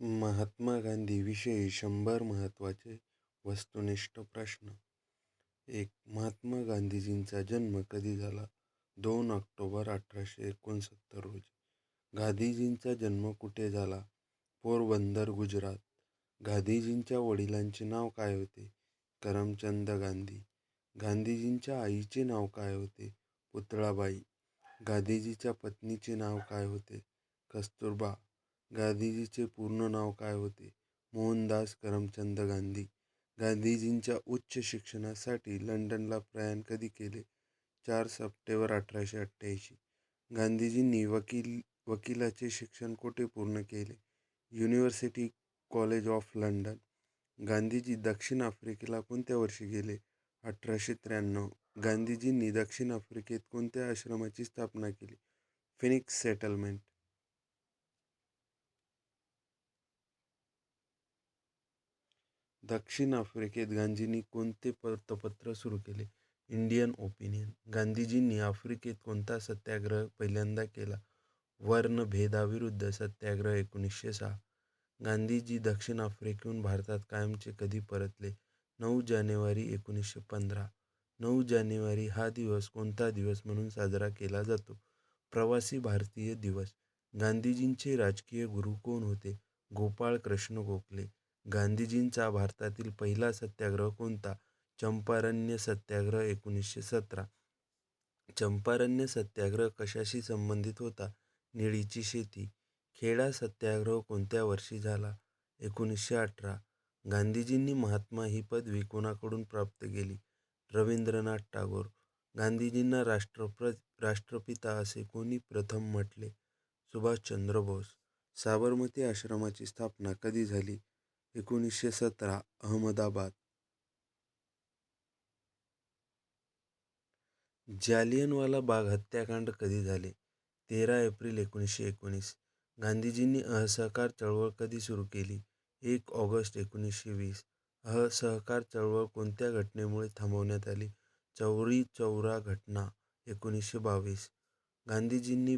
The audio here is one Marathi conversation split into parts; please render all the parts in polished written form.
महात्मा गांधीविषयी 100 महत्त्वाचे वस्तुनिष्ठ प्रश्न. 1. महात्मा गांधीजींचा जन्म कधी झाला? 2 ऑक्टोबर 1869 रोजी. गांधीजींचा जन्म कुठे झाला? पोरबंदर, गुजरात. गांधीजींच्या वडिलांचे नाव काय होते? करमचंद गांधी. गांधीजींच्या आईचे नाव काय होते? पुतळाबाई. गांधीजीच्या पत्नीचे नाव काय होते? कस्तुरबा. गांधीजीचे पूर्ण नाव काय होते? मोहनदास करमचंद गांधी. गांधीजींच्या उच्च शिक्षणासाठी लंडनला प्रयाण कधी केले? 4 सप्टेंबर 1888. गांधीजींनी वकिलाचे शिक्षण कुठे पूर्ण केले? University college of London. Gandhiji दक्षिण आफ्रिकेला कोणत्या वर्षी गेले? 1893. गांधीजींनी दक्षिण आफ्रिकेत कोणत्या आश्रमाची स्थापना केली? Phoenix settlement. दक्षिण आफ्रिकेत गांधींनी कोणते वृत्तपत्र सुरू केले? Indian opinion. गांधीजींनी आफ्रिकेत कोणता सत्याग्रह पहिल्यांदा केला? वर्णभेदाविरुद्ध सत्याग्रह 1906. गांधीजी दक्षिण आफ्रिकेहून भारतात कायमचे कधी परतले? 9 जानेवारी 1915. 9 जानेवारी हा दिवस कोणता दिवस म्हणून साजरा केला जातो? प्रवासी भारतीय दिवस. गांधीजींचे राजकीय गुरु कोण होते? गोपाळ कृष्ण गोखले. गांधीजींचा भारतातील पहिला सत्याग्रह कोणता? चंपारण्य सत्याग्रह 1917. चंपारण्य सत्याग्रह कशाशी संबंधित होता? निळीची शेती. खेडा सत्याग्रह कोणत्या वर्षी झाला? 1918. गांधीजींनी महात्मा ही पदवी कोणाकडून प्राप्त केली? रवींद्रनाथ टागोर. गांधीजींना राष्ट्रपिता असे कोणी प्रथम म्हटले? सुभाषचंद्र बोस. साबरमती आश्रमाची स्थापना कधी झाली? 1917. अहमदाबाद. जालियनवाला बाग हत्याकांड कधी झाले? 13 एप्रिल 1919. गांधीजींनी असहकार चळवळ कधी सुरू केली? 1 ऑगस्ट 1920. असहकार चळवळ कोणत्या घटनेमुळे थांबवण्यात आली? चौरी चौरा घटना 1922. गांधीजींनी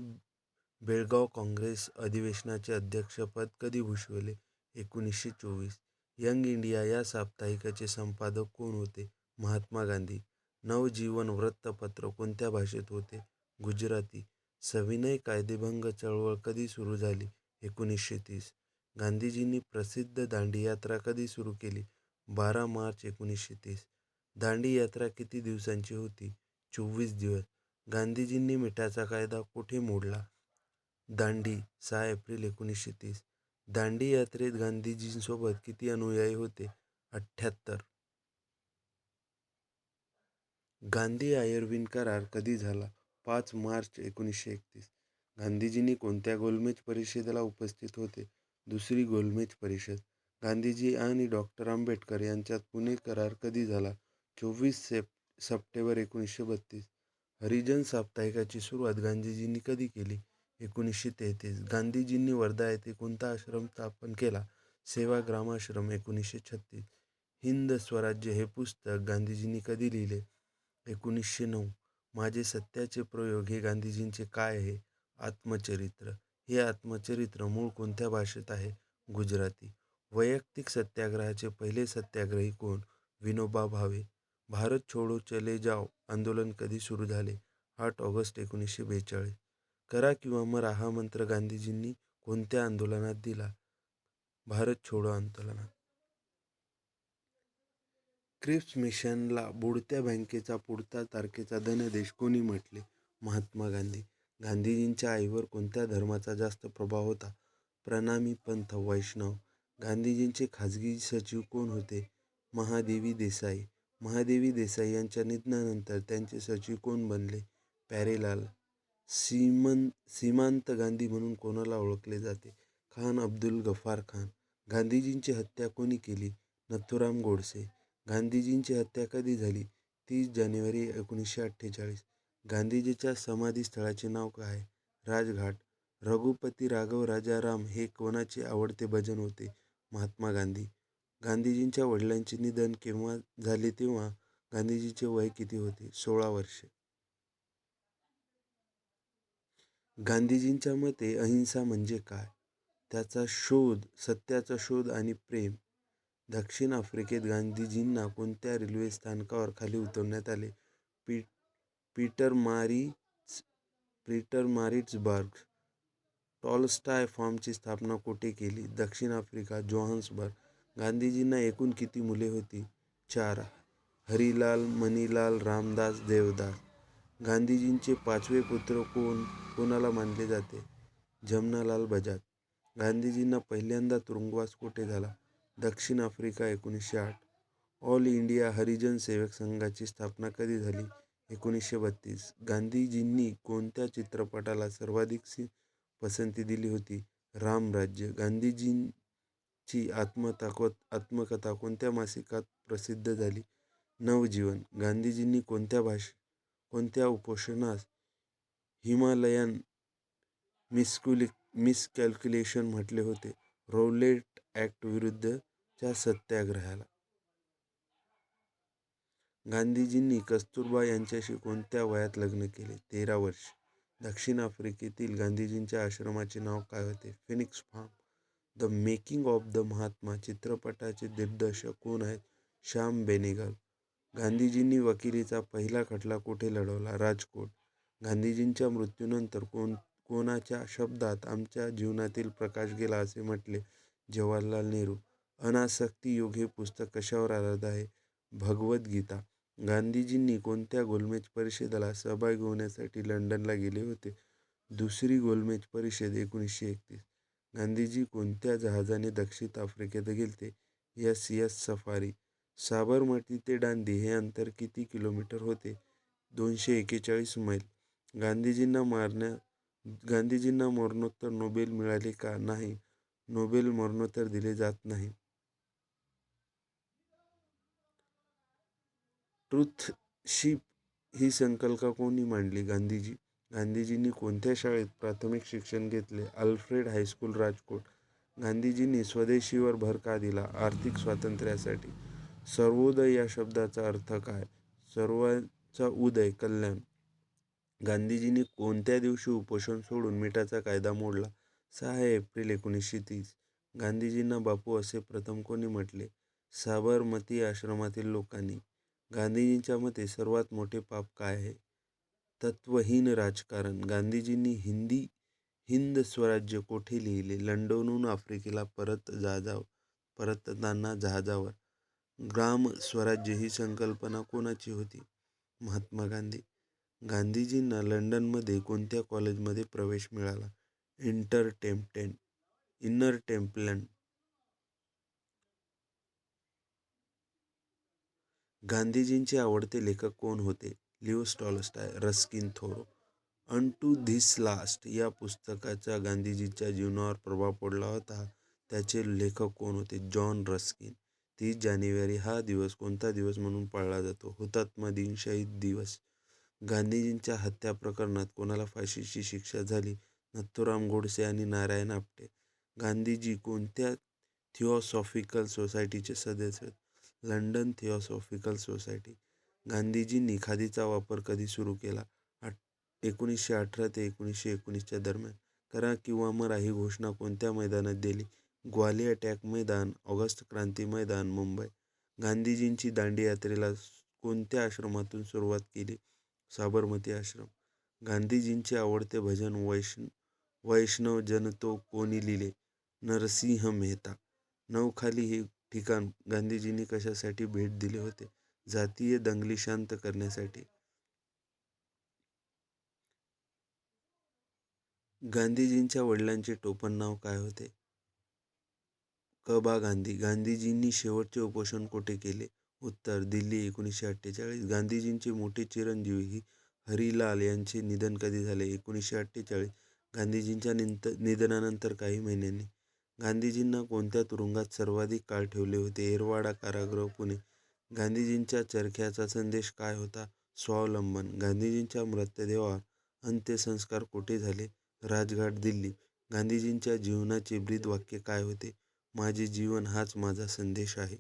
बेळगाव काँग्रेस अधिवेशनाचे अध्यक्षपद कधी भूषवले? 1924. यंग इंडिया या साप्ताहिकाचे संपादक कोण होते? महात्मा गांधी. नवजीवन वृत्तपत्र कोणत्या भाषेत होते? गुजराती. सविनय कायदेभंग चळवळ कधी सुरू झाली? 1930. गांधीजींनी प्रसिद्ध दांडी यात्रा कधी सुरू केली? 12 मार्च 1930. दांडी यात्रा किती दिवसांची होती? 24 दिवस. गांधीजींनी मिठाचा कायदा कुठे मोडला? दांडी. 6 एप्रिल 1930. दांडी यात्रेत गांधीजींसोबत किती अनुयायी होते? 78. गांधी आयर्विन करार कधी झाला? 5 मार्च 1931. गांधीजींनी कोणत्या गोलमेज परिषदेला उपस्थित होते? दुसरी गोलमेज परिषद. गांधीजी आणि डॉक्टर आंबेडकर यांच्यात पुणे करार कधी झाला? 24 सप्टेंबर 1932. हरिजन साप्ताहिकाची सुरुवात गांधीजींनी कधी केली? 1933. गांधीजींनी वर्धा येथे कोणता आश्रम स्थापन केला? सेवाग्राम आश्रम 1936. हिंद स्वराज्य हे पुस्तक गांधीजींनी कधी लिहिले? 1909. माझे सत्याचे प्रयोग हे गांधीजींचे काय आहे? आत्मचरित्र. हे आत्मचरित्र मूळ कोणत्या भाषेत आहे? गुजराती. वैयक्तिक सत्याग्रहाचे पहिले सत्याग्रही कोण? विनोबा भावे. भारत छोडो चले जाओ आंदोलन कधी सुरू झाले? 8 ऑगस्ट 1942. करा किंवा मरा हा मंत्र गांधीजींनी कोणत्या आंदोलनात दिला? भारत छोडो आंदोलनात. क्रिप्स मिशनला बुडत्या बँकेचा पुढचा तारखेचा धनादेश कोणी म्हटले? महात्मा गांधी. गांधीजींच्या आईवर कोणत्या धर्माचा जास्त प्रभाव होता? प्रणामी पंथ वैष्णव. गांधीजींचे खाजगी सचिव कोण होते? महादेवी देसाई. महादेवी देसाई यांच्या निधनानंतर त्यांचे सचिव कोण बनले? प्यारेलाल. सीमांत गांधी म्हणून कोणाला ओळखले जाते? खान अब्दुल गफार खान. गांधीजींची हत्या कोणी केली? नथुराम गोडसे. गांधीजींची हत्या कधी झाली? 30 जानेवारी 1948. गांधीजीच्या समाधीस्थळाचे नाव काय? राजघाट. रघुपती राघव राजा राम हे कोणाचे आवडते भजन होते? महात्मा गांधी. गांधीजींच्या वडिलांचे निधन केव्हा झाले तेव्हा गांधीजीचे वय किती होते? 16 वर्षे. गांधीजींच्या मते अहिंसा म्हणजे काय? सत्याचा शोध आणि प्रेम. दक्षिण आफ्रिकेत गांधीजींना कोणत्या रेल्वे स्थानकावर खाली उतरवण्यात आले? P Pieter Maritz Pietermaritzburg. Tolstoy फार्मची स्थापना कोठे केली? दक्षिण आफ्रिका, जोहान्सबर्ग. गांधीजींना एकूण किती मुले होती? 4. हरिलाल, मणीलाल, रामदास, देवदास. गांधीजींचे 5वे पुत्र कोणाला मानले जाते? जमनालाल बजाज. गांधीजींना पहिल्यांदा तुरुंगवास कोठे झाला? दक्षिण Africa, 1908. All India Harijan Sevak संघाची स्थापना कधी झाली? 1932. गांधीजींनी कोणत्या चित्रपटाला सर्वाधिक पसंती दिली होती? रामराज्य. गांधीजींची आत्मकथा कोणत्या मासिकात प्रसिद्ध झाली? नवजीवन. गांधीजींनी कोणत्या उपोषणास हिमालयन मिसकॅल्क्युलेशन म्हटले होते? रौलेट ॲक्ट विरुद्धच्या सत्याग्रहाला. गांधीजींनी कस्तुरबा यांच्याशी कोणत्या वयात लग्न केले? 13 वर्ष. दक्षिण आफ्रिकेतील गांधीजींच्या आश्रमाचे नाव काय होते? Phoenix farm. The making of the Mahatma चित्रपटाचे दिग्दर्शक कोण आहेत? श्याम बेनेगल. गांधीजींनी वकिलीचा पहिला खटला कोठे लढवला? राजकोट. गांधीजींच्या मृत्यूनंतर कोणाच्या शब्दात आमच्या जीवनातील प्रकाश गेला असे म्हटले? जवाहरलाल नेहरू. अनासक्ती योग हे पुस्तक कशावर आधारित आहे? भगवद्गीता. गांधीजींनी कोणत्या गोलमेज परिषदेला सहभागी होण्यासाठी लंडनला गेले होते? दुसरी गोलमेज परिषद, 1931. गांधीजी कोणत्या जहाजाने दक्षिण आफ्रिकेत गेलते? SS safari. साबरमती ते दांडी हे अंतर किती किलोमीटर होते? 241 मैल. गांधीजींना मरणोत्तर नोबेल मिळाले का? नाही. नोबेल मरणोत्तर दिले जात नाही. ट्रूथशिप ही संकल्पना कोणी मांडली? गांधीजी. गांधीजींनी कोणत्या शाळेत प्राथमिक शिक्षण घेतले? Alfred high school, Rajkot. गांधीजींनी स्वदेशीवर भर का दिला? आर्थिक स्वातंत्र्यासाठी. सर्वोदय या शब्दाचा अर्थ काय? सर्वांचा उदय, कल्याण. गांधीजींनी कोणत्या दिवशी उपोषण सोडून मिठाचा कायदा मोडला? 6 एप्रिल 1930. गांधीजींना बापू असे प्रथम कोणी म्हटले? साबरमती आश्रमातील लोकांनी. गांधीजींच्या मते सर्वात मोठे पाप काय आहे? तत्वहीन राजकारण. गांधीजींनी हिंद स्वराज्य कोठे लिहिले? लंडनहून आफ्रिकेला परतताना जहाजावर. ग्राम स्वराज्य ही संकल्पना कोणाची होती? महात्मा गांधी. गांधीजींना लंडनमध्ये कोणत्या कॉलेजमध्ये प्रवेश मिळाला? Inner temple. गांधीजींचे आवडते लेखक कोण होते? Leo Tolstoy, Ruskin Thoreau. Unto this last या पुस्तकाचा गांधीजींच्या जीवनावर प्रभाव पडला होता. त्याचे लेखक कोण होते? John Ruskin. 30 जानेवारी हा दिवस कोणता दिवस म्हणून पाळला जातो? हुतात्मा दिन, शहीद दिवस. गांधीजींच्या हत्या प्रकरणात कोणाला फाशीची शिक्षा झाली? नथुराम गोडसे आणि नारायण आपटे. गांधीजी कोणत्या थिऑसॉफिकल सोसायटीचे सदस्य? London theosophical society. गांधीजींनी खादीचा वापर कधी सुरू केला? 1918 ते 1919च्या दरम्यान. करा किंवा मरा ही घोषणा कोणत्या मैदानात दिली? ग्वालियर टँक मैदान, ऑगस्ट क्रांती मैदान, मुंबई. गांधीजींची दांडी यात्रेला कोणत्या आश्रमातून सुरुवात केली? साबरमती आश्रम. गांधीजींचे आवडते भजन वैष्णव जन तो कोणी लिहिले? नरसिंह मेहता. नवखाली हे ठिकाण गांधीजींनी कशासाठी भेट दिले होते? जातीय दंगली शांत करण्यासाठी. गांधीजींच्या वडिलांचे टोपण नाव काय होते? कबा गांधी. गांधीजींनी शेवटचे उपोषण कोठे केले? उत्तर दिल्ली, 1948. गांधीजींचे मोठे चिरंजीवी हरिलाल यांचे निधन कधी झाले? 1948. गांधीजींच्या निधनानंतर काही महिन्यांनी. गांधीजींना कोणत्या तुरुंगात सर्वाधिक काळ ठेवले होते? येरवाडा कारागृह, पुणे. गांधीजींच्या चरख्याचा संदेश काय होता? स्वावलंबन. गांधीजींच्या मृतदेहावर अंत्यसंस्कार कोठे झाले? राजघाट, दिल्ली. गांधीजींच्या जीवनाचे ब्रीदवाक्य काय होते? माझे जीवन हाच माझा संदेश आहे.